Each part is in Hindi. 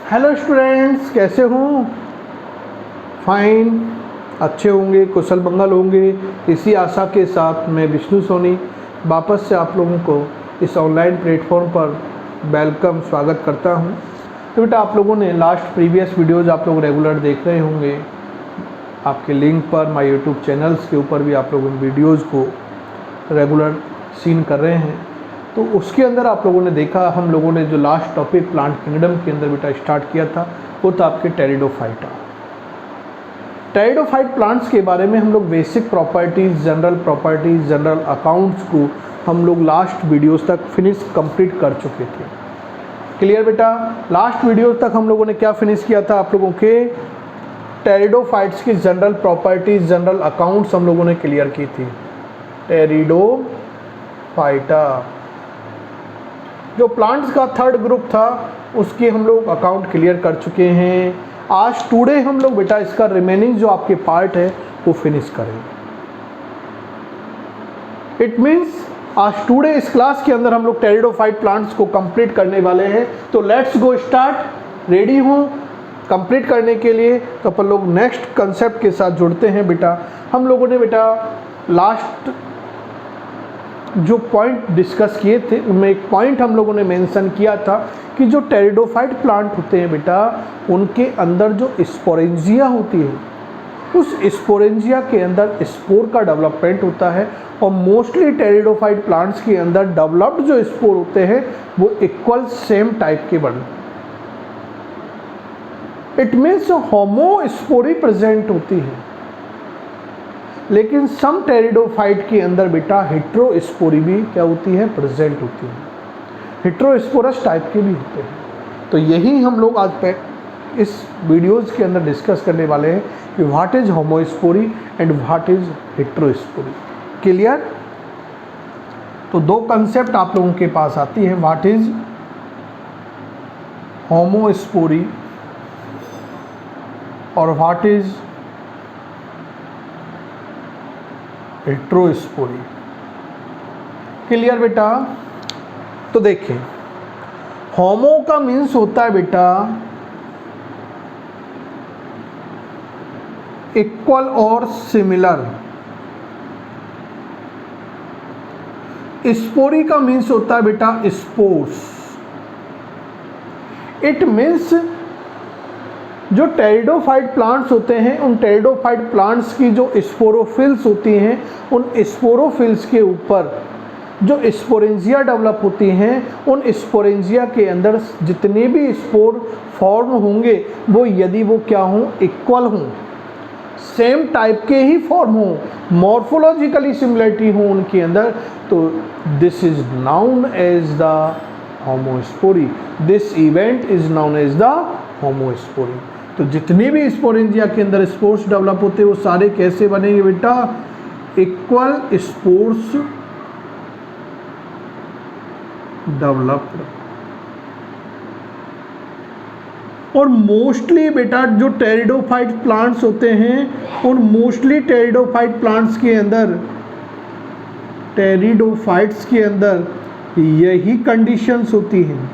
हेलो स्टूडेंट्स, कैसे हों? फाइन, अच्छे होंगे, कुशल मंगल होंगे। इसी आशा के साथ मैं विष्णु सोनी वापस से आप लोगों को इस ऑनलाइन प्लेटफॉर्म पर वेलकम स्वागत करता हूं। तो बेटा, आप लोगों ने लास्ट प्रीवियस वीडियोज़ आप लोग रेगुलर देख रहे होंगे। आपके लिंक पर माय यूट्यूब चैनल्स के ऊपर भी आप लोग इन वीडियोज़ को रेगुलर सीन कर रहे हैं। तो उसके अंदर आप लोगों ने देखा, हम लोगों ने जो लास्ट टॉपिक प्लांट किंगडम के अंदर बेटा स्टार्ट किया था वो था आपके टेरिडोफाइटा। टेरिडोफाइट प्लांट्स के बारे में हम लोग बेसिक प्रॉपर्टीज़, जनरल अकाउंट्स को हम लोग लास्ट वीडियोस तक कंप्लीट कर चुके थे। क्लियर बेटा? लास्ट वीडियो तक हम लोगों ने क्या फिनिश किया था? आप लोगों के टेरिडोफाइट्स की जनरल प्रॉपर्टीज़, जनरल अकाउंट्स हम लोगों ने क्लियर की थी। टेरिडोफाइटा जो प्लांट्स का थर्ड ग्रुप था, उसके हम लोग अकाउंट क्लियर कर चुके हैं। आज टुडे हम लोग बेटा इसका रिमेनिंग जो आपके पार्ट है वो फिनिश करेंगे। इट मीन्स आज टुडे इस क्लास के अंदर हम लोग टेरिडोफाइट प्लांट्स को कंप्लीट करने वाले हैं। तो लेट्स गो स्टार्ट। रेडी हूँ कंप्लीट करने के लिए? तो अपन लोग नेक्स्ट कंसेप्ट के साथ जुड़ते हैं बेटा। हम लोगों ने बेटा लास्ट जो पॉइंट डिस्कस किए थे उनमें एक पॉइंट हम लोगों ने मेंशन किया था कि जो टेरिडोफाइट प्लांट होते हैं बेटा, उनके अंदर जो स्पोरेंजिया होती है, उस स्पोरेंजिया के अंदर स्पोर का डेवलपमेंट होता है। और मोस्टली टेरिडोफाइट प्लांट्स के अंदर डेवलप्ड जो स्पोर होते हैं वो इक्वल सेम टाइप के बने। इट मीन्स होमोस्पोरी प्रेजेंट होती है। लेकिन सम टेरिडोफाइट के अंदर बेटा हेट्रोस्पोरी भी क्या होती है? प्रेजेंट होती है। हेट्रोस्पोरस टाइप के भी होते हैं। तो यही हम लोग आज पे इस वीडियोज़ के अंदर डिस्कस करने वाले हैं कि what is homospory and what is heterospory. Clear? तो दो कंसेप्ट आप लोगों के पास आती है, व्हाट इज होमोस्पोरी और व्हाट इज हेट्रोस्पोरी। क्लियर बेटा? तो देखिए, होमो का मीन्स होता है बेटा इक्वल और सिमिलर। स्पोरी का मीन्स होता है बेटा स्पोर्स। इट मीन्स जो टेरिडोफाइट प्लांट्स होते हैं, उन टेरिडोफाइट प्लांट्स की जो स्पोरोफिल्स होती हैं, उन स्पोरोफिल्स के ऊपर जो स्पोरेंजिया डेवलप होती हैं, उन स्पोरेंजिया के अंदर जितने भी स्पोर फॉर्म होंगे वो यदि वो क्या हों? इक्वल हों, सेम टाइप के ही फॉर्म हों, मॉर्फोलॉजिकली सिमिलरिटी हो उनके अंदर, तो this is known as the homospory. This event is known as the homospory. तो जितने भी स्पोरेंजिया के अंदर स्पोर्स डेवलप होते हैं वो सारे कैसे बनेंगे बेटा? Equal spores developed. और मोस्टली बेटा जो टेरिडोफाइट प्लांट्स होते हैं, उन मोस्टली टेरिडोफाइट प्लांट्स के अंदर, टेरिडोफाइट्स के अंदर यही कंडीशंस होती हैं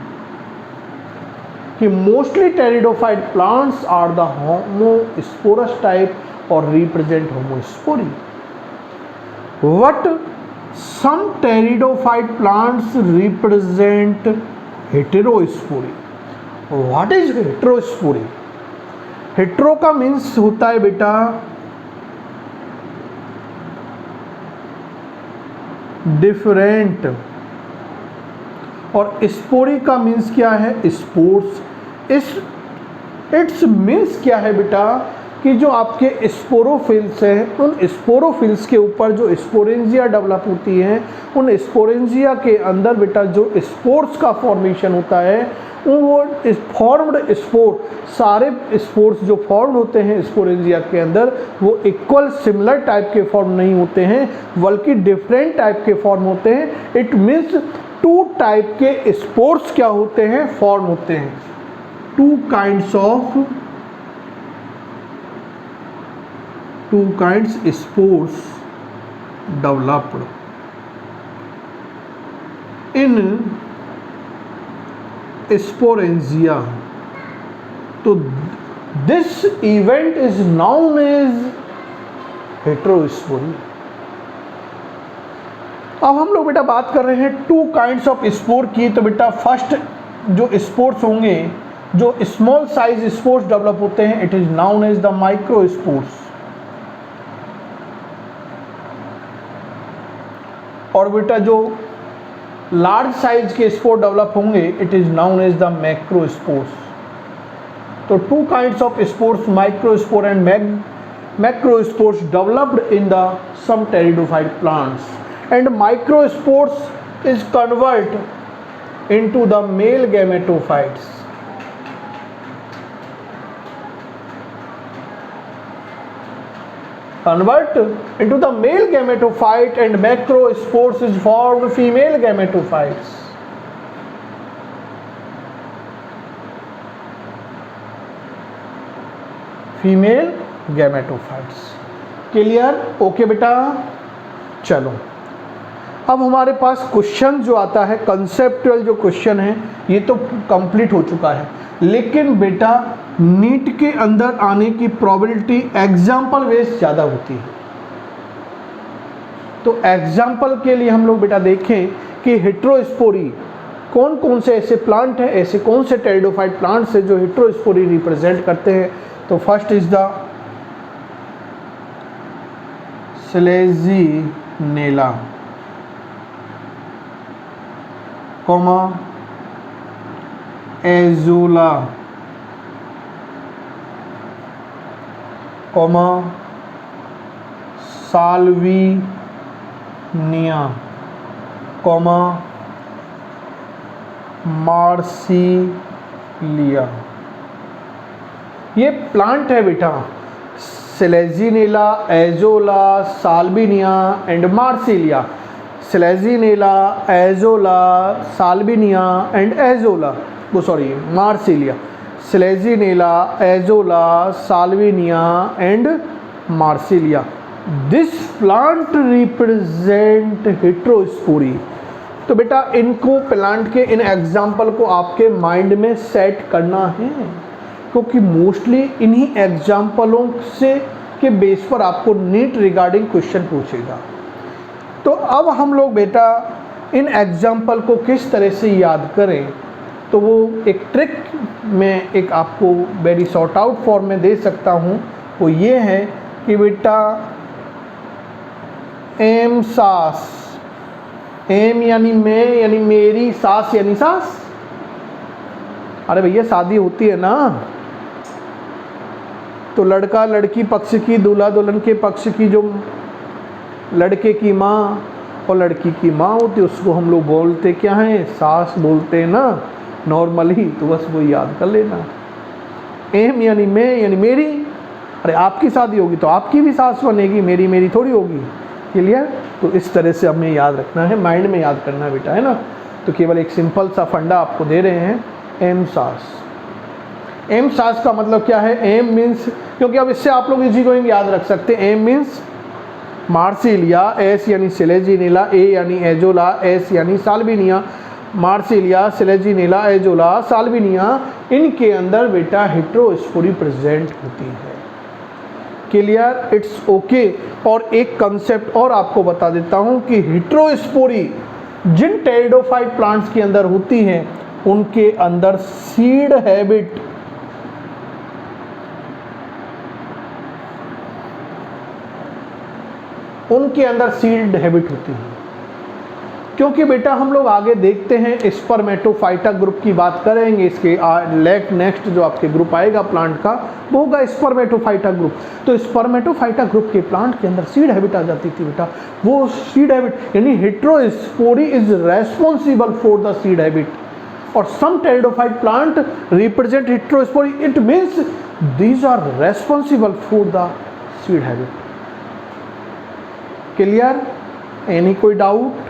कि mostly pteridophyte plants are the homosporous type और represent homospory. But some pteridophyte plants represent heterospory. What is heterospory? Hetero का मीन्स होता है बेटा डिफरेंट, और स्पोरी का मीन्स क्या है? स्पोर्स। इट्स मीन्स क्या है बेटा कि जो आपके स्पोरोफिल्स हैं, उन स्पोरोफिल्स के ऊपर जो स्पोरेंजिया डेवलप होती हैं, उन स्पोरेंजिया के अंदर बेटा जो स्पोर्स का फॉर्मेशन होता है, वो फॉर्म्ड स्पोर, सारे स्पोर्स जो फॉर्म होते हैं स्पोरेंजिया के अंदर, वो इक्वल सिमिलर टाइप के फॉर्म नहीं होते हैं, बल्कि डिफरेंट टाइप के फॉर्म होते हैं। इट मीन्स टू टाइप के स्पोर्स क्या होते हैं? फॉर्म होते हैं। Two kinds spores developed in sporangia तो this event is known as heterospory. अब हम लोग बेटा बात कर रहे हैं टू काइंड्स ऑफ स्पोर की। तो बेटा फर्स्ट जो स्पोर्स होंगे, जो स्मॉल साइज स्पोर्स डेवलप होते हैं, it is known as the microspores. और बेटा जो लार्ज साइज के स्पोर डेवलप होंगे, it is known as the macrospores. तो two kinds of spores, microspore and macrospores developed in the some pteridophyte plants, and microspores is convert into the male gametophytes. Convert into the male gametophyte, and macrospores is formed female gametophytes. Female gametophytes. Clear? Okay बेटा, चलो अब हमारे पास क्वेश्चन जो आता है, कंसेप्चुअल जो क्वेश्चन है, ये तो कंप्लीट हो चुका है। लेकिन बेटा नीट के अंदर आने की प्रोबेबिलिटी एग्जाम्पल बेस्ड ज़्यादा होती है। तो एग्जाम्पल के लिए हम लोग बेटा देखें कि हेटेरोस्पोरी कौन कौन से ऐसे प्लांट हैं, ऐसे कौन से टेरिडोफाइट प्लांट्स हैं जो हेटेरोस्पोरी रिप्रेजेंट करते हैं। तो first is the Selaginella, comma Azolla, comma Salvinia, comma Marsilea. ये प्लांट है बेटा, Selaginella, Azolla, Salvinia and Marsilea. Selaginella, Azolla, Salvinia and Azolla, Marsilea. Selaginella, Azolla, Salvinia and Marsilea. This plant represent heterospory. तो बेटा इनको प्लांट के इन एग्जाम्पल को आपके माइंड में सेट करना है, क्योंकि मोस्टली इन्हीं एग्जाम्पलों से के बेस पर आपको नीट रिगार्डिंग क्वेश्चन पूछेगा। तो अब हम लोग बेटा इन एग्जाम्पल को किस तरह से याद करें, तो वो एक ट्रिक में एक आपको वेरी शॉर्ट आउट फॉर्म में दे सकता हूँ। वो ये है कि बेटा एम सास, एम यानी मैं यानी मेरी, सास यानी सास। अरे भैया शादी होती है ना, तो लड़का लड़की पक्ष की, दूल्हा दुल्हन के पक्ष की जो लड़के की माँ और लड़की की माँ होती है, उसको हम लोग बोलते क्या हैं, सास बोलते हैं ना नॉर्मली। तो बस वो याद कर लेना, एम यानी मैं यानी मेरी। अरे आपकी शादी होगी तो आपकी भी सास बनेगी, मेरी मेरी थोड़ी होगी। क्लियर? तो इस तरह से हमें याद रखना है, माइंड में याद करना है बेटा, है ना। तो केवल एक सिंपल सा फंडा आपको दे रहे हैं, एम सास। एम सास का मतलब क्या है? एम मीन्स, क्योंकि अब इससे आप लोग इजी गोइंग याद रख सकते हैं। एम मीन्स मार्सिलिया, एस यानी स्लेजीनेला, ए यानी एजोला, एस यानी Salvinia. Marsilea, Selaginella, Azolla, Salvinia, इनके अंदर बेटा हेटेरोस्पोरी प्रेजेंट होती है। क्लियर? It's okay. और एक कंसेप्ट और आपको बता देता हूं कि हेटेरोस्पोरी जिन टेरिडोफाइट प्लांट्स के अंदर होती हैं, उनके अंदर सीड हैबिट, उनके अंदर सीड हैबिट होती है। क्योंकि बेटा हम लोग आगे देखते हैं स्पर्मेटोफाइटा ग्रुप की बात करेंगे, इसके नेक्स्ट जो आपके ग्रुप आएगा प्लांट का वो होगा स्पर्मेटोफाइटा ग्रुप। तो स्पर्मेटोफाइटा ग्रुप के प्लांट के अंदर सीड हैबिट आ जाती थी बेटा। वो सीड हैबिट यानी heterospory is responsible for the seed habit, और some pteridophyte plant represent heterospory, it means these are responsible for the seed habit. Clear? Any कोई डाउट?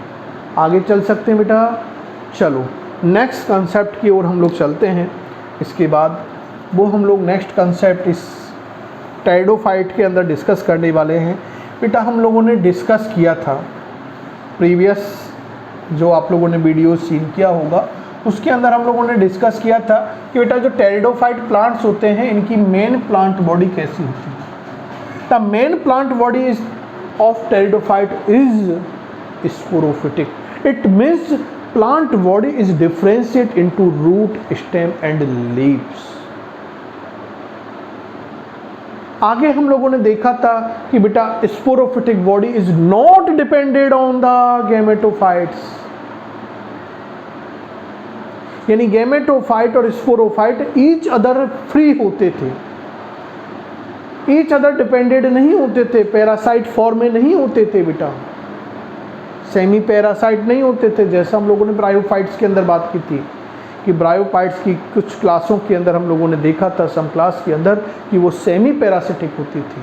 आगे चल सकते हैं बेटा। चलो नेक्स्ट कंसेप्ट की ओर हम लोग चलते हैं। इसके बाद वो हम लोग नेक्स्ट कंसेप्ट इस टेरिडोफाइट के अंदर डिस्कस करने वाले हैं। बेटा हम लोगों ने डिस्कस किया था प्रीवियस, जो आप लोगों ने वीडियो सीन किया होगा, उसके अंदर हम लोगों ने डिस्कस किया था कि बेटा जो टेरिडोफाइट प्लांट्स होते हैं इनकी मेन प्लांट बॉडी कैसी होती है। The main plant body is of pteridophyte is sporophytic. It means plant body is differentiate into root, stem and leaves. आगे हम लोगों ने देखा था कि बेटा sporophytic body is not depended on the gametophytes, यानी गैमेटोफाइट और स्पोरोफाइट ईच अदर फ्री होते थे, ईच अदर डिपेंडेड नहीं होते थे, पैरासाइट फॉर्म में नहीं होते थे बेटा, सेमी पैरासाइट नहीं होते थे। जैसा हम लोगों ने ब्रायोफाइट्स के अंदर बात की थी कि ब्रायोफाइट्स की कुछ क्लासों के अंदर हम लोगों ने देखा था सम क्लास के अंदर कि वो सेमी पैरासिटिक होती थी,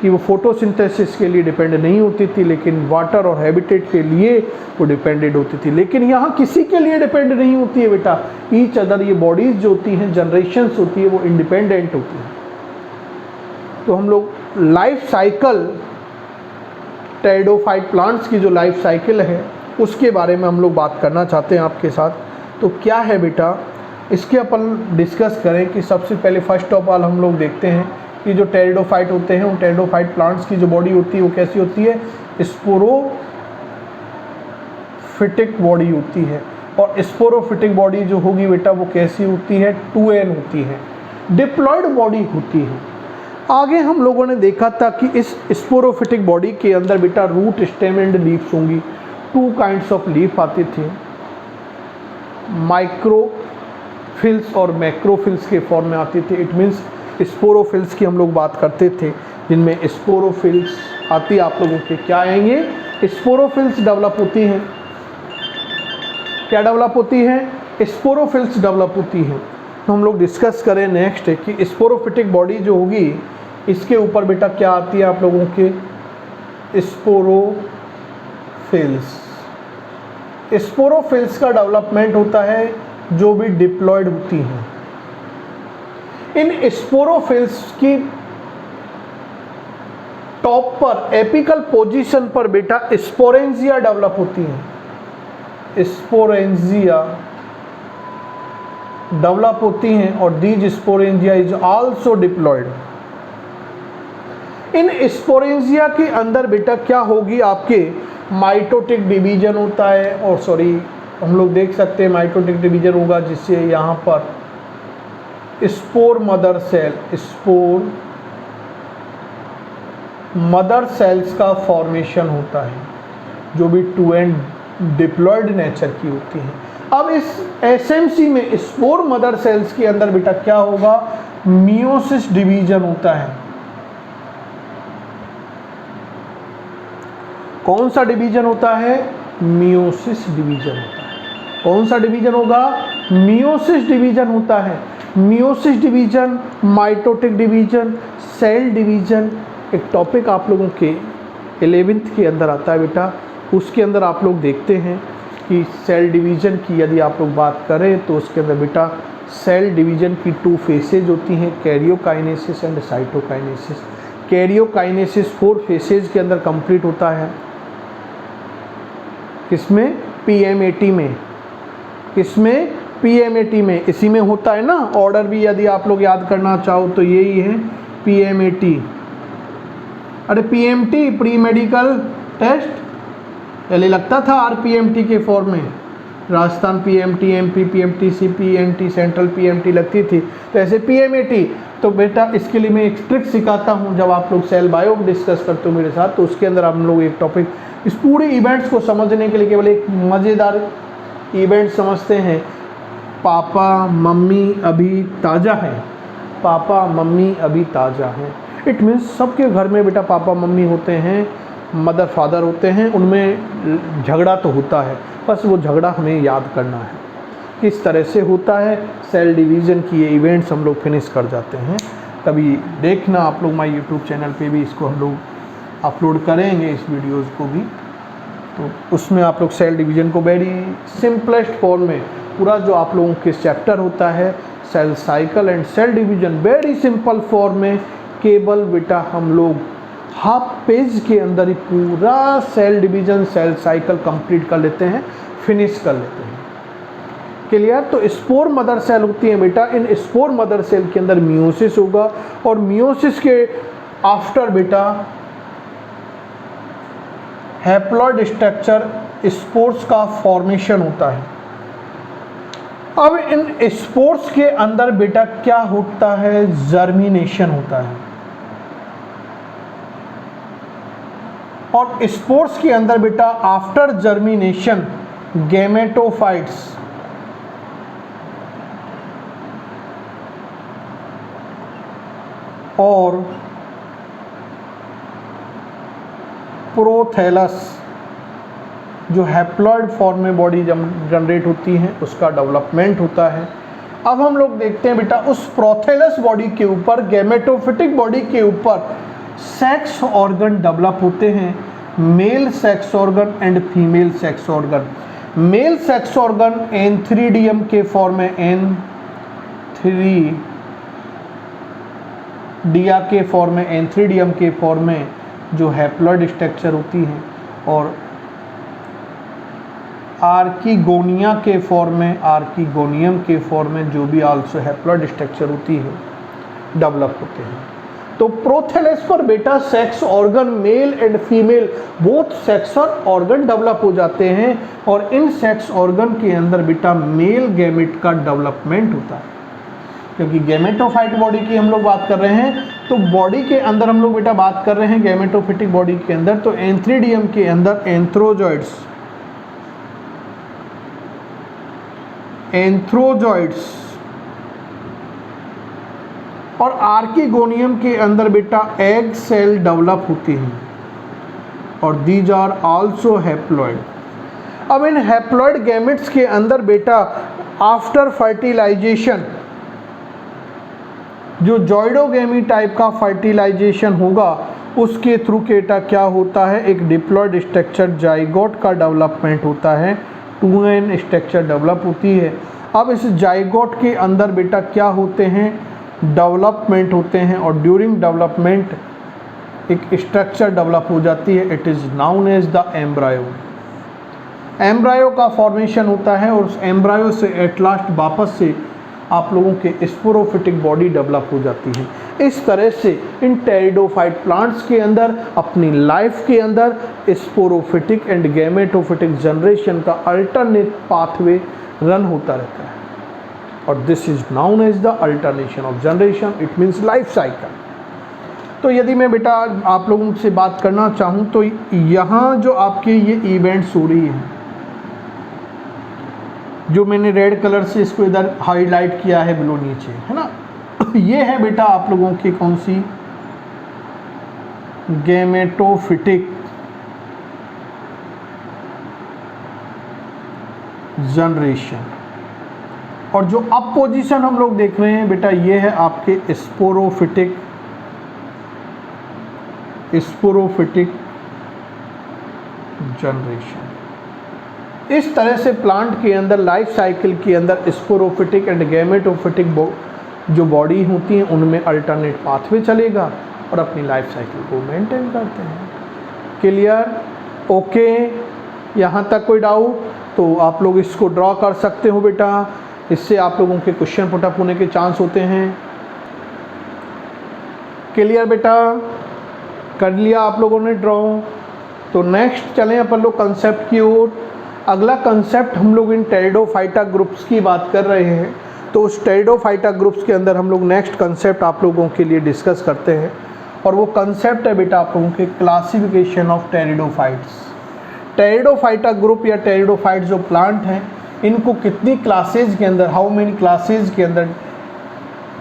कि वो फोटोसिंथेसिस के लिए डिपेंड नहीं होती थी, लेकिन वाटर और हैबिटेट के लिए वो डिपेंडेड होती थी। लेकिन यहाँ किसी के लिए डिपेंड नहीं होती है बेटा, ईच अदर ये बॉडीज़ जो होती हैं, जनरेशन्स होती है, वो इंडिपेंडेंट होती हैं। तो हम लोग लाइफ साइकिल, टेरिडोफाइट प्लांट्स की जो लाइफ साइकिल है उसके बारे में हम लोग बात करना चाहते हैं आपके साथ। तो क्या है बेटा, इसके अपन डिस्कस करें कि सबसे पहले फर्स्ट ऑफ ऑल हम लोग देखते हैं कि जो टेरिडोफाइट होते हैं उन टेरिडोफाइट प्लांट्स की जो बॉडी होती है वो कैसी होती है, स्पोरोफिटिक बॉडी होती है। और स्पोरोफिटिक बॉडी जो होगी बेटा वो कैसी होती है, 2n होती है, डिप्लॉयड बॉडी होती है। आगे हम लोगों ने देखा था कि इस स्पोरोफिटिक बॉडी के अंदर बेटा रूट, स्टेम एंड लीव्स होंगी। 2 काइंड्स ऑफ लीफ आती थी, माइक्रोफिल्स और मैक्रोफिल्स के फॉर्म में आती थी। इट मीन्स स्पोरोफिल्स की हम लोग बात करते थे, जिनमें स्पोरोफिल्स आती आप लोगों के क्या आएंगे, स्पोरोफिल्स डेवलप होती हैं। क्या डेवलप होती हैं, स्पोरोफिल्स डेवलप होती हैं। तो हम लोग डिस्कस करें नेक्स्ट है कि स्पोरोफिटिक बॉडी जो होगी इसके ऊपर बेटा क्या आती है आप लोगों के, स्पोरोफिल्स। स्पोरोफिल्स का डेवलपमेंट होता है जो भी डिप्लॉयड होती हैं। इन स्पोरोफिल्स की टॉप पर, एपिकल पोजीशन पर बेटा स्पोरेंजिया डेवलप होती हैं, स्पोरेंजिया डेवलप होती हैं और these sporangia is also diploid. इन स्पोरेंजिया के अंदर बेटा क्या होगी आपके, माइटोटिक डिवीजन होता है, और सॉरी हम लोग देख सकते हैं माइटोटिक डिवीजन होगा जिससे यहाँ पर spore mother cell, spore mother cells का फॉर्मेशन होता है जो भी 2n डिप्लॉयड नेचर की होती है। अब इस एसएमसी में स्पोर मदर सेल्स के अंदर बेटा क्या होगा, मियोसिस डिवीजन होता है। कौन सा डिवीजन होता है, मियोसिस डिवीजन होता है। कौन सा डिवीजन होगा, मियोसिस डिवीजन होता है। Meiosis division, mitotic division, cell division एक टॉपिक आप लोगों के 11th के अंदर आता है बेटा। उसके अंदर आप लोग देखते हैं कि सेल डिवीजन की यदि आप लोग बात करें तो उसके अंदर बेटा सेल डिवीजन की 2 फेसेज होती हैं, karyokinesis and cytokinesis. Karyokinesis 4 faces के अंदर कंप्लीट होता है, किसमें, PMAT में। किसमें, PMAT में। इसी में होता है ना, ऑर्डर भी यदि आप लोग याद करना चाहो तो यही है PMAT। अरे PMT प्री मेडिकल टेस्ट पहले लगता था RPMT के फॉर्म में, Rajasthan PMT, MP PMT, CPNT, central PMT लगती थी, तो ऐसे PMAT। तो बेटा इसके लिए मैं एक ट्रिक सिखाता हूँ, जब आप लोग सेल बायो डिस्कस करते हो मेरे साथ तो उसके अंदर हम लोग एक टॉपिक, इस पूरे इवेंट्स को समझने के लिए केवल एक मज़ेदार इवेंट समझते हैं, पापा मम्मी अभी ताज़ा हैं। पापा मम्मी अभी ताज़ा हैं, इट मीन्स सबके घर में बेटा पापा मम्मी होते हैं, मदर फादर होते हैं, उनमें झगड़ा तो होता है, बस वो झगड़ा हमें याद करना है किस तरह से होता है। सेल डिवीज़न की ये इवेंट्स हम लोग फिनिश कर जाते हैं। कभी देखना आप लोग, माय यूट्यूब चैनल पे भी इसको हम लोग अपलोड करेंगे इस वीडियोज़ को भी, तो उसमें आप लोग सेल डिवीज़न को वेरी सिंपलेस्ट फॉर्म में पूरा जो आप लोगों के चैप्टर होता है cell cycle and cell division very simple form में, केवल बेटा हम लोग हाफ पेज के अंदर ही पूरा cell division cell cycle complete कर लेते हैं, फिनिश कर लेते हैं। क्लियर। तो स्पोर मदर सेल होती है बेटा, इन स्पोर मदर सेल के अंदर मियोसिस होगा और मियोसिस के आफ्टर बेटा हैप्लॉइड स्ट्रक्चर स्पोर्स का फॉर्मेशन होता है। अब इन स्पोर्स के अंदर बेटा क्या होता है, जर्मिनेशन होता है। और स्पोर्स के अंदर बेटा आफ्टर जर्मिनेशन गैमेटोफाइट्स और प्रोथैलस जो हैप्लॉइड फॉर्म में बॉडी जनरेट होती है उसका डेवलपमेंट होता है। अब हम लोग देखते हैं बेटा उस प्रोथैलस बॉडी के ऊपर, गैमेटोफिटिक बॉडी के ऊपर सेक्स ऑर्गन डेवलप होते हैं, male sex organ and female sex organ. Male sex organ antheridium के फॉर्म में, एंथ्रीडिया के फॉर्म में, एंथ्रीडियम के फॉर्म में जो हैप्लॉइड स्ट्रक्चर होती है, और आर्किगोनिया के फॉर्म में, आर्किगोनियम के फॉर्म में जो भी आल्सो हैप्लॉइड स्ट्रक्चर होती है डेवलप होते हैं। तो प्रोथैलस पर बेटा sex organ male and female both sex organ develop हो जाते हैं और इन सेक्स ऑर्गन के अंदर बेटा मेल गैमेट का डेवलपमेंट होता है। क्योंकि गैमेटोफाइट बॉडी की हम लोग बात कर रहे हैं, तो बॉडी के अंदर हम लोग बेटा बात कर रहे हैं गैमेटोफिटिक बॉडी के अंदर, तो एंथ्रीडियम के अंदर एंथ्रोजॉइड्स और आर्किगोनियम के अंदर बेटा एग सेल डेवलप होती हैं और दीज आर आल्सो हैप्लॉइड। अब इन हैप्लॉइड गैमेट्स के अंदर बेटा आफ्टर फर्टिलाइजेशन जो जॉइडोगेमी टाइप का फर्टिलाइजेशन होगा उसके थ्रू बेटा क्या होता है, एक डिप्लॉइड स्ट्रक्चर जाइगोट का डेवलपमेंट होता है, 2n स्ट्रक्चर डेवलप होती है। अब इस जाइगोट के अंदर बेटा क्या होते हैं, डेवलपमेंट होते हैं और ड्यूरिंग डेवलपमेंट एक स्ट्रक्चर डेवलप हो जाती है, it is known as the embryo. Embryo का फॉर्मेशन होता है और उस एम्ब्रायो से एट लास्ट वापस से आप लोगों के स्पोरोफिटिक बॉडी डेवलप हो जाती है। इस तरह से इन टेरिडोफाइट प्लांट्स के अंदर अपनी लाइफ के अंदर स्पोरोफिटिक एंड गैमेटोफिटिक जनरेशन का अल्टरनेट पाथवे रन होता रहता है और this is known as the alternation of generation, it means life cycle. तो यदि मैं बेटा आप लोगों से बात करना चाहूँ तो यहाँ जो आपके ये इवेंट्स हो रही हैं, जो मैंने रेड कलर से इसको इधर हाईलाइट किया है ब्लू नीचे, है ना, ये है बेटा आप लोगों की कौन सी, गैमेटोफिटिक जनरेशन। और जो अब पोजीशन हम लोग देख रहे हैं बेटा ये है आपके स्पोरोफिटिक जनरेशन। इस तरह से प्लांट के अंदर लाइफ साइकिल के अंदर स्पोरोफिटिक एंड गैमेटोफिटिक जो बॉडी होती हैं उनमें अल्टरनेट पाथवे चलेगा और अपनी लाइफ साइकिल को मेंटेन करते हैं। क्लियर, ओके, यहाँ तक कोई डाउट? तो आप लोग इसको ड्रॉ कर सकते हो बेटा, इससे आप लोगों के क्वेश्चन पुटअप होने के चांस होते हैं। क्लियर बेटा, कर लिया आप लोगों ने ड्रॉ? तो नेक्स्ट चलें अपन लोग कंसेप्ट की ओर। अगला कंसेप्ट हम लोग इन टेरिडोफाइटा ग्रुप्स की बात कर रहे हैं, तो उस टेरिडोफाइटा ग्रुप्स के अंदर हम लोग नेक्स्ट कंसेप्ट आप लोगों के लिए डिस्कस करते हैं और वो कंसेप्ट है बेटा आप लोगों के classification of pteridophytes. Pteridophyta group या टेरिडोफाइट जो प्लांट हैं इनको कितनी क्लासेज के अंदर, हाउ मेनी क्लासेज के अंदर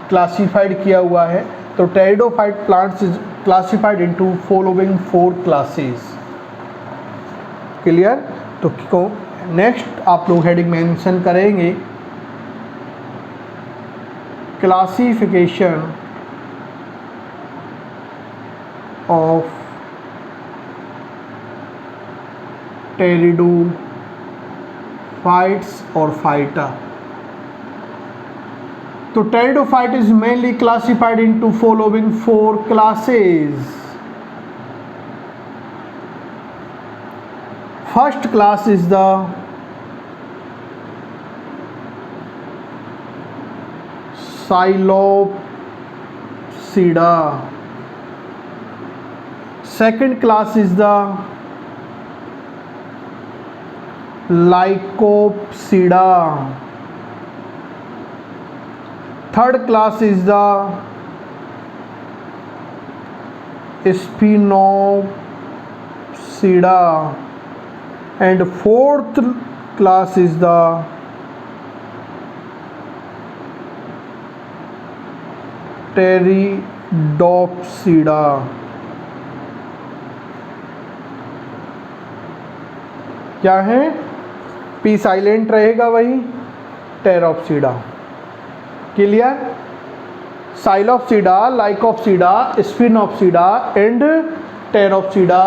क्लासिफाइड किया हुआ है? तो pteridophyte plants is classified into following 4 classes. Clear? तो नेक्स्ट आप लोग हेडिंग मेंशन करेंगे क्लासिफिकेशन ऑफ टेरिडोफाइट्स और फाइटा। तो pteridophyte is mainly classified into following 4 classes. First class is the Psilopsida. Second class is the Lycopsida. Third class is the Sphenopsida, and fourth class is the Pteridopsida. क्या है? पी साइलेंट रहेगा वही, Pteropsida. Clear? Psilopsida, Lycopsida, Sphenopsida and Pteropsida.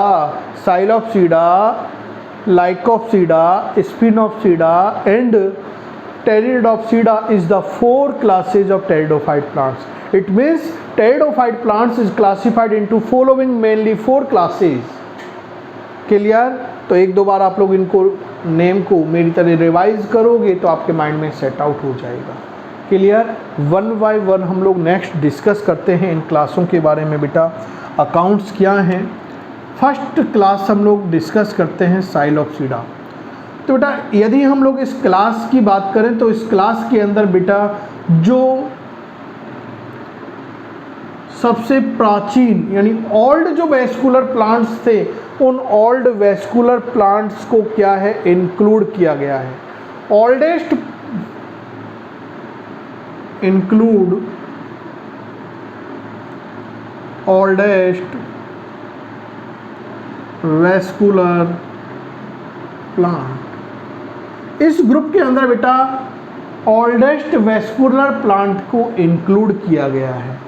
Psilopsida, Lycopsida, Sphenopsida and Pteridopsida is the 4 classes of pteridophyte plants. It means pteridophyte plants is classified into following mainly 4 classes. Clear? तो एक दो बार आप लोग इनको नेम को मेरी तरह रिवाइज करोगे तो आपके माइंड में सेट आउट हो जाएगा. क्लियर? वन बाय वन हम लोग नेक्स्ट डिस्कस करते हैं इन क्लासों के बारे में. बेटा अकाउंट्स क्या हैं? फर्स्ट क्लास हम लोग डिस्कस करते हैं साइलोप्सिडा. तो बेटा यदि हम लोग इस क्लास की बात करें तो इस क्लास के अंदर बेटा जो सबसे प्राचीन यानी ओल्ड जो वेस्कुलर प्लांट्स थे उन ओल्ड वेस्कुलर प्लांट्स को क्या है इंक्लूड किया गया है. Oldest include oldest vascular plant. इस ग्रुप के अंदर बेटा ओल्डेस्ट वेस्कुलर प्लांट को इंक्लूड किया गया है.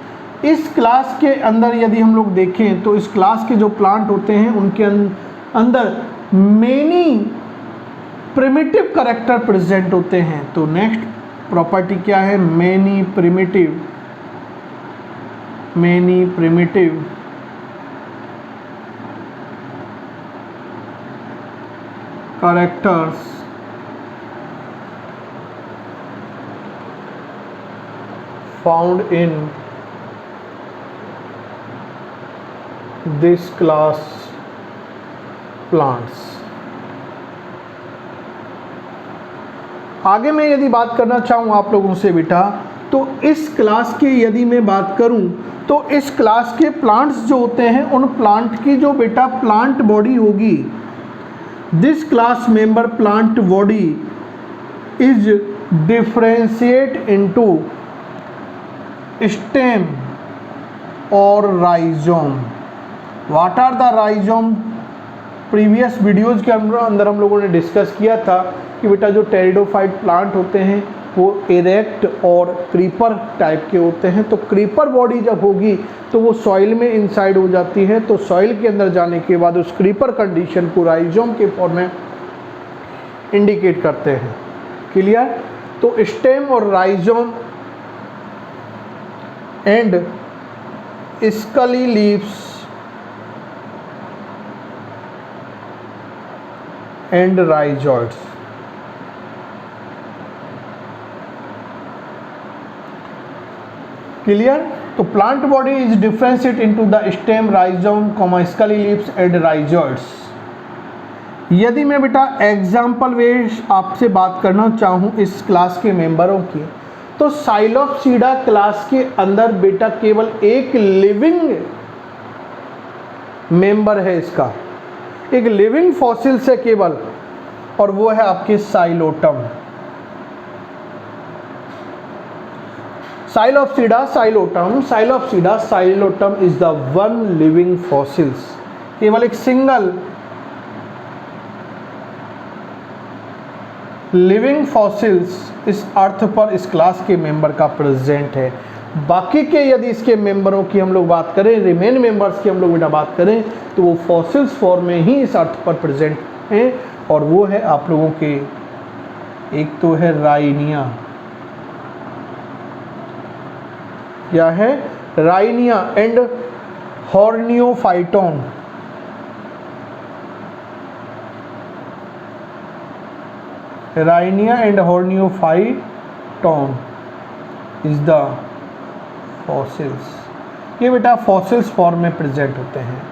इस क्लास के अंदर यदि हम लोग देखें तो इस क्लास के जो प्लांट होते हैं उनके अंदर मेनी प्रिमिटिव कैरेक्टर प्रेजेंट होते हैं. तो नेक्स्ट प्रॉपर्टी क्या है? Many primitive characters found in this class plants. आगे मैं यदि बात करना चाहूँ आप लोगों से बेटा तो इस क्लास के यदि मैं बात करूँ तो इस क्लास के प्लांट्स जो होते हैं उन प्लांट की जो बेटा प्लांट बॉडी होगी, this class member plant body is differentiate into stem और rhizome. What are the rhizome? Previous videos के अंदर हम लोगों ने डिस्कस किया था कि बेटा जो टेरिडोफाइट प्लांट होते हैं वो इरेक्ट और क्रीपर टाइप के होते हैं. तो क्रीपर बॉडी जब होगी तो वो सॉइल में इनसाइड हो जाती है. तो सॉइल के अंदर जाने के बाद उस क्रीपर कंडीशन को राइजोम के फॉर्म में इंडिकेट करते हैं. क्लियर? तो स्टेम और rhizome and scaly leaves and rhizoids. Clear? तो plant body is differentiate into the stem, rhizome, स्कली लीव्स एंड राइजोइड्स. यदि मैं बेटा एग्जाम्पल वेज आपसे बात करना चाहूँ इस क्लास के मेंबरों की तो साइलोप्सिडा क्लास के अंदर बेटा केवल एक लिविंग मेंबर है, इसका एक लिविंग फॉसिल से केवल, और वो है आपके Psilotum. Psilopsida, Psilotum is the one living fossils. केवल एक सिंगल लिविंग फॉसिल्स इस अर्थ पर इस क्लास के मेंबर का प्रेजेंट है. बाकी के यदि इसके मेंबरों की हम लोग बात करें, रिमेन मेंबर्स की हम लोग बेटा बात करें तो वो फॉसिल्स फॉर्म में ही इस अर्थ पर प्रेजेंट हैं. और वो है आप लोगों के, एक तो है राइनिया, क्या है? Rhynia and Horneophyton. Rhynia and Horneophyton. Is the fossils. ये बेटा फॉसिल्स फॉर्म में प्रेजेंट होते हैं।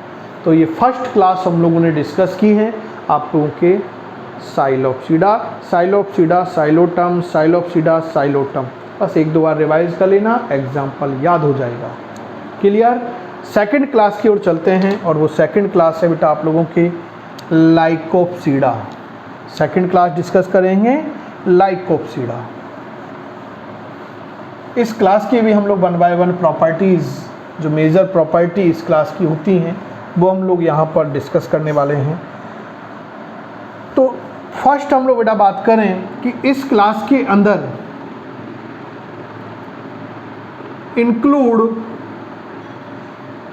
तो ये फर्स्ट क्लास हम लोगों ने डिस्कस की है आप लोगों के साइलोप्सिडा, साइलोप्सिडा, साइलोटम, साइलोप्सिडा, साइलोटम। बस एक दो बार रिवाइज कर लेना, एग्जाम्पल याद हो जाएगा। क्लियर। सेकंड क्लास की ओर चलते हैं और वो सेकंड क्लास है बेटा आप लोगों के लाइकोप्सिडा। सेकंड क्लास डिस्कस करेंगे लाइकोप्सिडा। इस क्लास की भी हम लोग 1 बाय 1 प्रॉपर्टीज़, जो मेजर प्रॉपर्टी इस क्लास की होती हैं वो हम लोग यहाँ पर डिस्कस करने वाले हैं। तो फर्स्ट हम लोग बेटा बात करें कि इस क्लास के अंदर include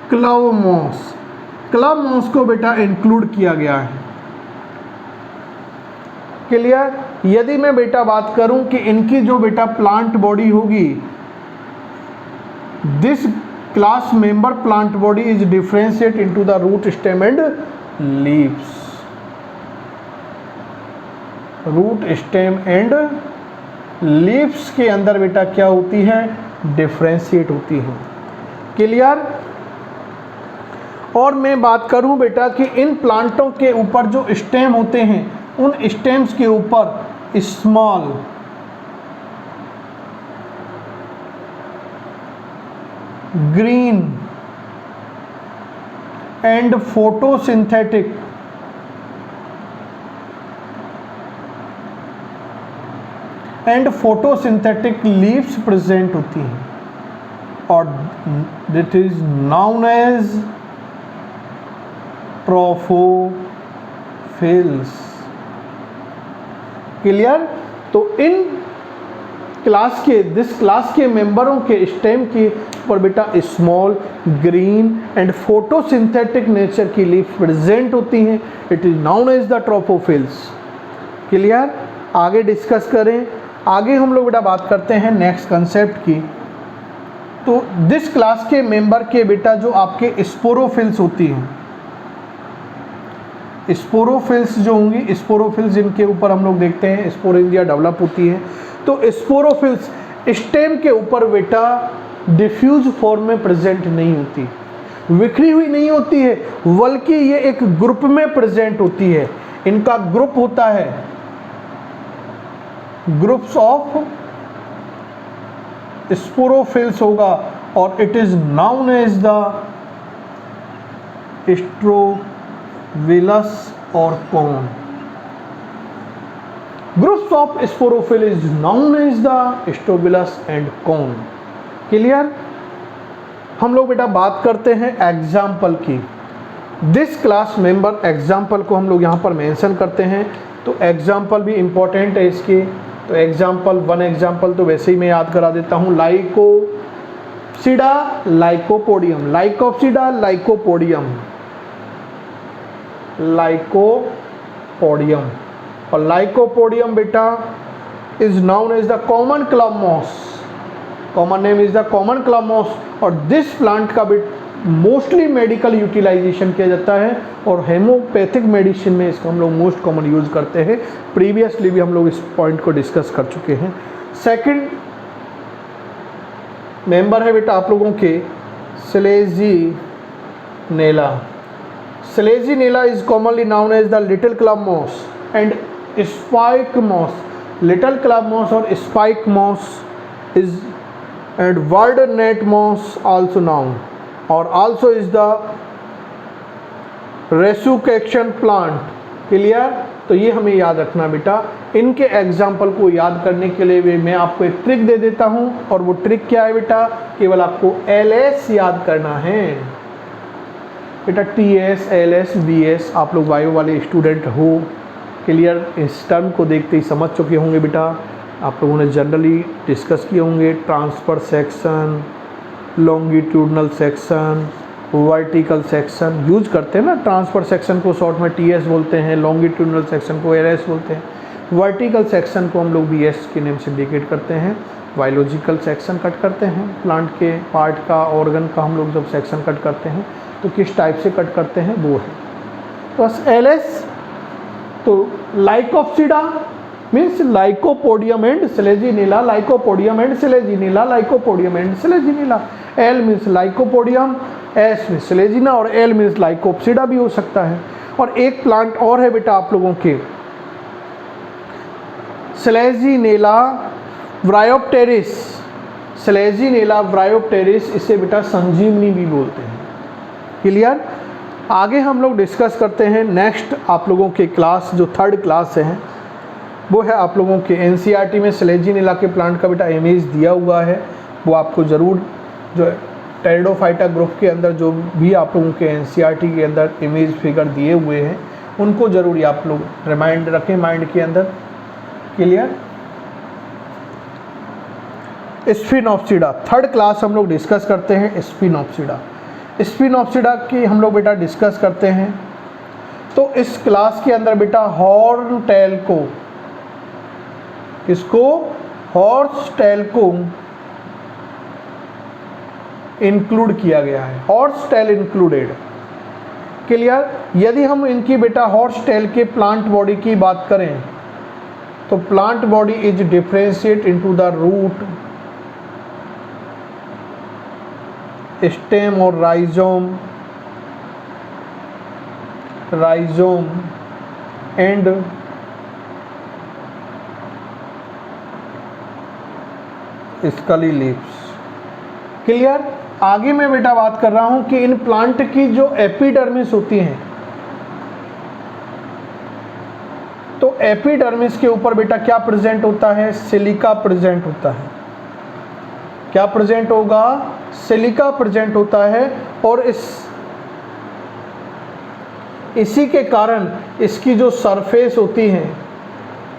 club moss, club moss को बेटा इंक्लूड किया गया है। क्लियर। यदि मैं बेटा बात करूं कि इनकी जो बेटा प्लांट बॉडी होगी, this class member plant body is differentiate into the root stem and leaves. Root stem and leaves के अंदर बेटा क्या होती है, डिफरेंशिएट होती है। क्लियर। और मैं बात करूं बेटा कि इन प्लांटों के ऊपर जो स्टेम होते हैं उन स्टेम्स के ऊपर small green and photosynthetic leaves present होती हैं और that is known as trophophylls. Clear. तो इन क्लास के दिस क्लास के मेंबरों के स्टेम के ऊपर बेटा small green and photosynthetic nature की लीफ प्रेजेंट होती हैं। It is known as the trophophylls. Clear. आगे डिस्कस करें। आगे हम लोग बेटा बात करते हैं नेक्स्ट कंसेप्ट की। तो दिस क्लास के मेंबर के बेटा जो आपके स्पोरोफिल्स होती हैं, स्पोरोफिल्स जो होंगी, स्पोरोफिल्स जिनके ऊपर हम लोग देखते हैं स्पोरेंजिया डेवलप होती है। तो स्पोरोफिल्स स्टेम के ऊपर बेटा डिफ्यूज फॉर्म में प्रेजेंट नहीं होती, बिखरी हुई नहीं होती है, बल्कि ये एक ग्रुप में प्रेजेंट होती है। इनका ग्रुप होता है ग्रुप्स ऑफ स्पोरोफिल्स होगा और it is known as the strobilus और cone. Groups of sporophyll is known as the strobilus and cone. Clear. हम लोग बेटा बात करते हैं एग्जाम्पल की। दिस क्लास मेंबर एग्जाम्पल को हम लोग यहाँ पर मेंशन करते हैं। तो एग्जाम्पल भी इंपॉर्टेंट है इसके। तो एग्जाम्पल 1 एग्जाम्पल तो वैसे ही मैं याद करा देता हूँ। Lycopsida, Lycopodium, Lycopsida, Lycopodium, Lycopodium. और लाइकोपोडियम बेटा is known as the common club moss. Common name is the common club moss. और दिस प्लांट का भी मोस्टली मेडिकल यूटिलाइजेशन किया जाता है और हेमोपैथिक मेडिसिन में इसका हम लोग मोस्ट कॉमन यूज करते हैं। प्रीवियसली भी हम लोग इस पॉइंट को डिस्कस कर चुके हैं। सेकंड मेंबर है बेटा आप लोगों के Selaginella. Selaginella is commonly known as the little club moss and spike moss. Little club moss और spike moss is and word net moss also known और also is the resurrection plant. Clear. तो ये हमें याद रखना बेटा। इनके एग्जाम्पल को याद करने के लिए भी मैं आपको एक ट्रिक दे देता हूं और वो ट्रिक क्या है बेटा, केवल आपको LS याद करना है बेटा। TS, LS, BS आप लोग बायो वाले स्टूडेंट हो। क्लियर। इस टर्म को देखते ही समझ चुके होंगे बेटा। आप लोगों ने जनरली डिस्कस किए होंगे transfer section, longitudinal section, vertical section use करते हैं ना। ट्रांसफर सेक्शन को शॉर्ट में TS बोलते हैं, लॉन्गिट्यूडनल सेक्शन को LS बोलते हैं, वर्टिकल सेक्शन को हम लोग BS के नेम से इंडिकेट करते हैं। बायोलॉजिकल सेक्शन कट करते हैं, प्लांट के पार्ट का, ऑर्गन का हम लोग जब सेक्शन कट करते हैं तो किस टाइप से कट करते हैं वो है। बस LS तो Lycopsida means Lycopodium and Selaginella, Lycopodium and Selaginella, Lycopodium and Selaginella. L means Lycopodium, S means Selaginella और एल मीन्स लाइकोप्सिडा भी हो सकता है। और एक प्लांट और है बेटा आप लोगों के, सेलेजिनेला व्रायोप्टेरिस, सेलेजिनेला व्रायोप्टेरिस, इसे बेटा संजीवनी भी बोलते हैं। क्लियर? आगे हम लोग डिस्कस करते हैं नेक्स्ट आप लोगों के क्लास, जो थर्ड क्लास है वो है आप लोगों के एनसीईआरटी में सेलेजिनेला के प्लांट का बेटा इमेज दिया हुआ है, वो आपको ज़रूर जो टेरिडोफाइटा ग्रुप के अंदर जो भी आप लोगों के एनसीईआरटी के अंदर इमेज फिगर दिए हुए हैं उनको ज़रूर आप लोग रिमाइंड रखें माइंड के अंदर। क्लियर? स्फिनोप्सिडा, थर्ड क्लास हम लोग डिस्कस करते हैं स्फिनोप्सिडा। स्फिनोप्सिडा की हम लोग बेटा डिस्कस करते हैं। तो इस क्लास के अंदर बेटा हॉर्न टेल को, इसको हॉर्स टेल को इंक्लूड किया गया है, हॉर्स टेल इंक्लूडेड। क्लियर? यदि हम इनकी बेटा हॉर्स टेल के प्लांट बॉडी की बात करें तो plant body is differentiate into the root, stem और rhizome, and scaly leaves. Clear? आगे मैं बेटा बात कर रहा हूं कि इन प्लांट की जो एपिडर्मिस होती हैं, तो एपिडर्मिस के ऊपर बेटा क्या प्रेजेंट होता है? सिलिका प्रेजेंट होता है। क्या प्रेजेंट होगा? सिलिका प्रेजेंट होता है। और इसी के कारण इसकी जो सरफेस होती है,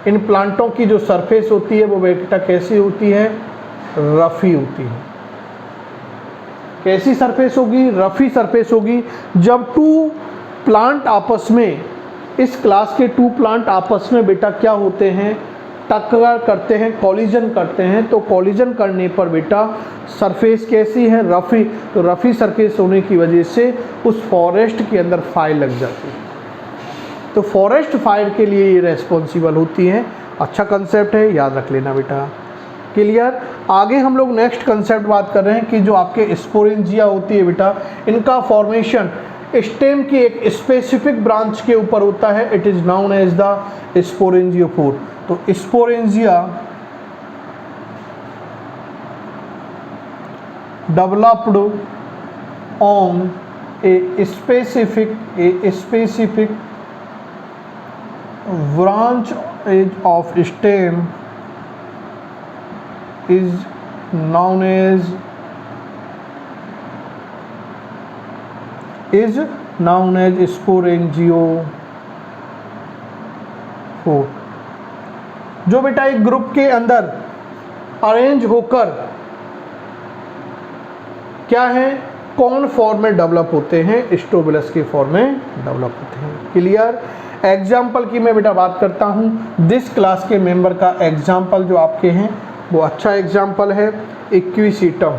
इन प्लांटों की जो सरफेस होती है वो बेटा कैसी होती है? रफी होती है। कैसी सरफेस होगी? रफी सरफेस होगी। जब टू प्लांट आपस में, इस क्लास के टू प्लांट आपस में बेटा क्या होते हैं? टक्कर करते हैं, कॉलिजन करते हैं। तो कॉलिजन करने पर बेटा सरफेस कैसी है? रफ़ी। तो रफ़ी सरफेस होने की वजह से उस फॉरेस्ट के अंदर फायर लग जाती है। तो फॉरेस्ट फायर के लिए ये रेस्पॉन्सिबल होती हैं। अच्छा कंसेप्ट है, याद रख लेना बेटा। क्लियर? आगे हम लोग नेक्स्ट कंसेप्ट बात कर रहे हैं कि जो आपके स्पोरेंजिया होती है बेटा, इनका फॉर्मेशन स्टेम की एक स्पेसिफिक ब्रांच के ऊपर होता है। It is known as the sporangiophore. तो sporangia developed on a specific branch of stem is known as sporangiophore. जो बेटा एक ग्रुप के अंदर अरेंज होकर क्या है? कौन फॉर्म में डेवलप होते हैं? स्टोबुलस के फॉर्म में डेवलप होते हैं। क्लियर? एग्जाम्पल की मैं बेटा बात करता हूँ। दिस क्लास के मेंबर का एग्जाम्पल जो आपके हैं वो अच्छा एग्जाम्पल है इक्विसिटम।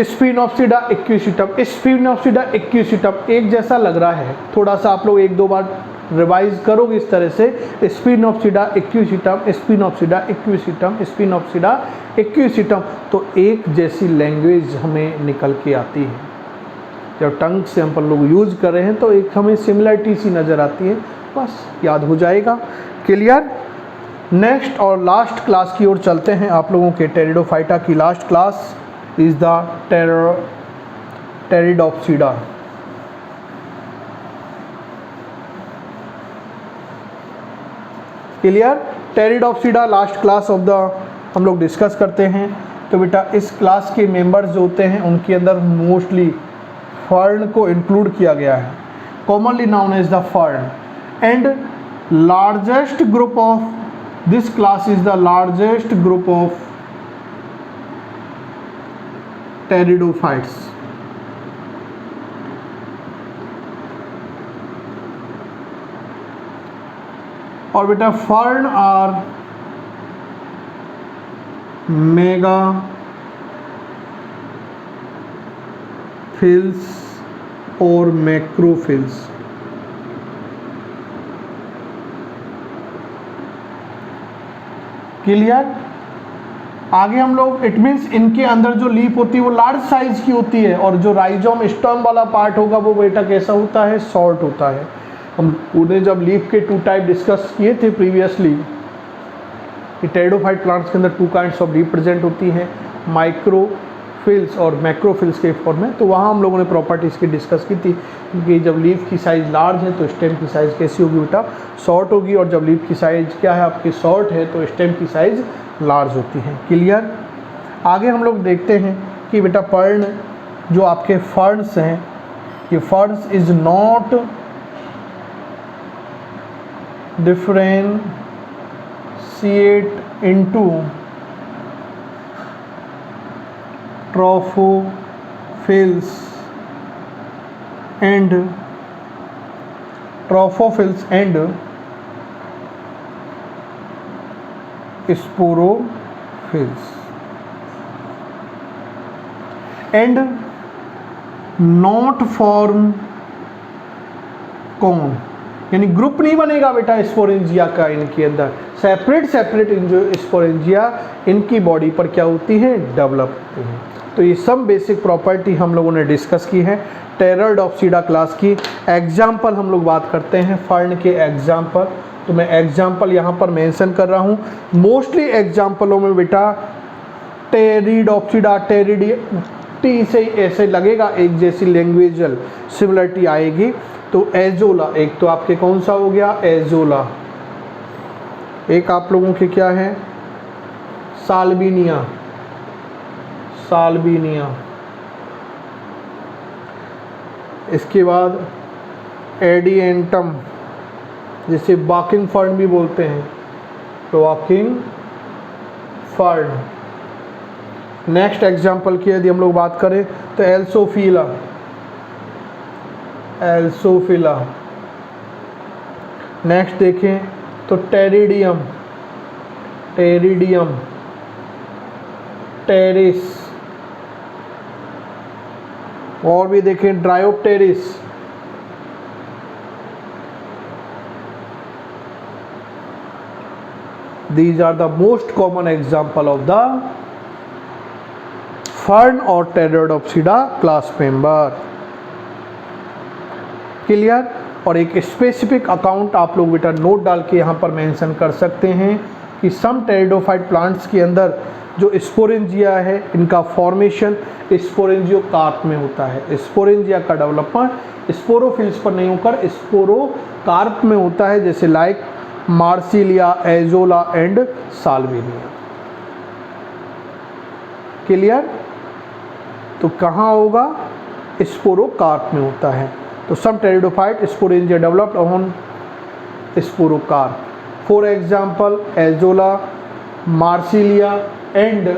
स्फिनोप्सिडा इक्विसिटम, स्फिनोप्सिडा इक्विसिटम एक जैसा लग रहा है, थोड़ा सा आप लोग एक दो बार रिवाइज करोगे इस तरह से। स्फिनोप्सिडा इक्विसिटम, स्फिनोप्सिडा इक्विसिटम, स्फिनोप्सिडा इक्विसिटम, तो एक जैसी लैंग्वेज हमें निकल के आती है। जब टंग से हम लोग यूज कर रहे हैं तो एक हमें सिमिलरिटी सी नज़र आती है, बस याद हो जाएगा। क्लियर? नेक्स्ट और लास्ट क्लास की ओर चलते हैं। आप लोगों के टेरिडोफाइटा की last class is the Pteridopsida. Clear? Pteridopsida last class of the हम लोग डिस्कस करते हैं। तो बेटा इस क्लास के मेंबर्स जो होते हैं उनके अंदर मोस्टली फर्न को इंक्लूड किया गया है, commonly known as the fern. And largest group of this class is the largest group of pteridophytes. और बेटा फर्न आर मेगा न्यूट्रोफिल्स और मैक्रोफिल्स। क्लियर? आगे हम लोग इट मीन्स इनके अंदर जो लीफ होती है वो लार्ज साइज की होती है और जो राइजोम स्टर्म वाला पार्ट होगा वो बेटा कैसा होता है, शॉर्ट होता है। हम उन्हें जब लीफ के 2 टाइप डिस्कस किए थे प्रीवियसली कि टेरिडोफाइट प्लांट्स के अंदर 2 काइंड्स ऑफ लीफ प्रेजेंट होती हैं, माइक्रोफिल्स और मैक्रोफिल्स के फॉर्म में, तो वहाँ हम लोगों ने प्रॉपर्टीज़ की डिस्कस की थी कि जब लीफ की साइज़ लार्ज है तो स्टेम की साइज़ कैसी होगी बेटा, शॉर्ट होगी, और जब लीफ की साइज़ क्या है आपकी शॉर्ट है तो स्टेम की साइज़ लार्ज होती है। क्लियर? आगे हम लोग देखते हैं कि बेटा पर्ण जो आपके फर्न्स हैं, ये ferns is not differentiate into trophophylls and sporophylls and not form cone, यानी ग्रुप नहीं बनेगा बेटा स्पोरेंजिया का, इनके अंदर सेपरेट जो स्पोरेंजिया इनकी बॉडी पर क्या होती है, डेवलप होती है। तो ये सब बेसिक प्रॉपर्टी हम लोगों ने डिस्कस की है टेरिडोप्सिडा क्लास की। एग्जाम्पल हम लोग बात करते हैं फर्न के एग्जाम्पल, तो मैं एग्जाम्पल यहाँ पर मेंशन कर रहा हूँ। मोस्टली एग्जाम्पलों में बेटा टेरिडोप्सिडा टी से ऐसे लगेगा एक जैसी लैंग्वेजल सिमिलरिटी आएगी। तो एजोला एक तो आपके कौन सा हो गया, एजोला, एक आप लोगों के क्या है, साल्विनिया, इसके बाद एडिएंटम जिसे वॉकिंग फर्न भी बोलते हैं, तो वॉकिंग फर्न। नेक्स्ट एग्जाम्पल की यदि हम लोग बात करें तो एल्सोफिला, नेक्स्ट देखें तो टेरिडियम, टेरिस, और भी देखें Dryopteris, these are the most common example of the fern और टेरिडोप्सिडा क्लास मेंबर। क्लियर? और एक स्पेसिफिक अकाउंट आप लोग बेटा नोट डाल के यहाँ पर मेंशन कर सकते हैं कि सम टेरिडोफाइट प्लांट्स के अंदर जो स्पोरेंजिया है इनका फॉर्मेशन स्पोरेंजियोकार्प में होता है। स्पोरेंजिया का डेवलपमेंट स्पोरोफिल्स पर नहीं होकर स्पोरोकार्प में होता है, जैसे like Marsilea, Azolla and Salvinia. Clear? तो कहाँ होगा, स्पोरोकार्प में होता है। तो some pteridophyte sporangia developed on sporocarp, for example Azolla, Marsilea and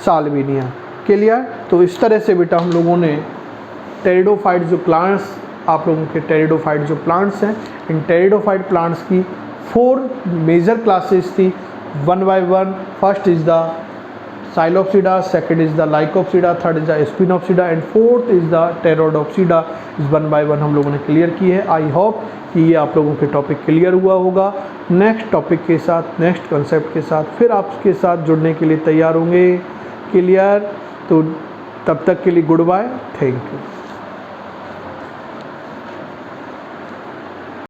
Salvinia. Clear? तो इस तरह से बेटा हम लोगों ने टेरिडोफाइट जो प्लांट्स आप लोगों के टेरिडोफाइट जो प्लांट्स हैं, इन टेरिडोफाइट प्लांट्स की 4 मेजर क्लासेस थी, 1 by 1। First is the Psilopsida, second is the Lycopsida, third is the Sphenopsida and fourth is the Pteridopsida. इस 1 by 1 हम लोगों ने क्लियर की है। आई होप कि ये आप लोगों के टॉपिक क्लियर हुआ होगा। नेक्स्ट टॉपिक के साथ, नेक्स्ट कंसेप्ट के साथ फिर आपके साथ जुड़ने के लिए तैयार होंगे। क्लियर? तो तब तक के लिए गुड बाय, थैंक यू।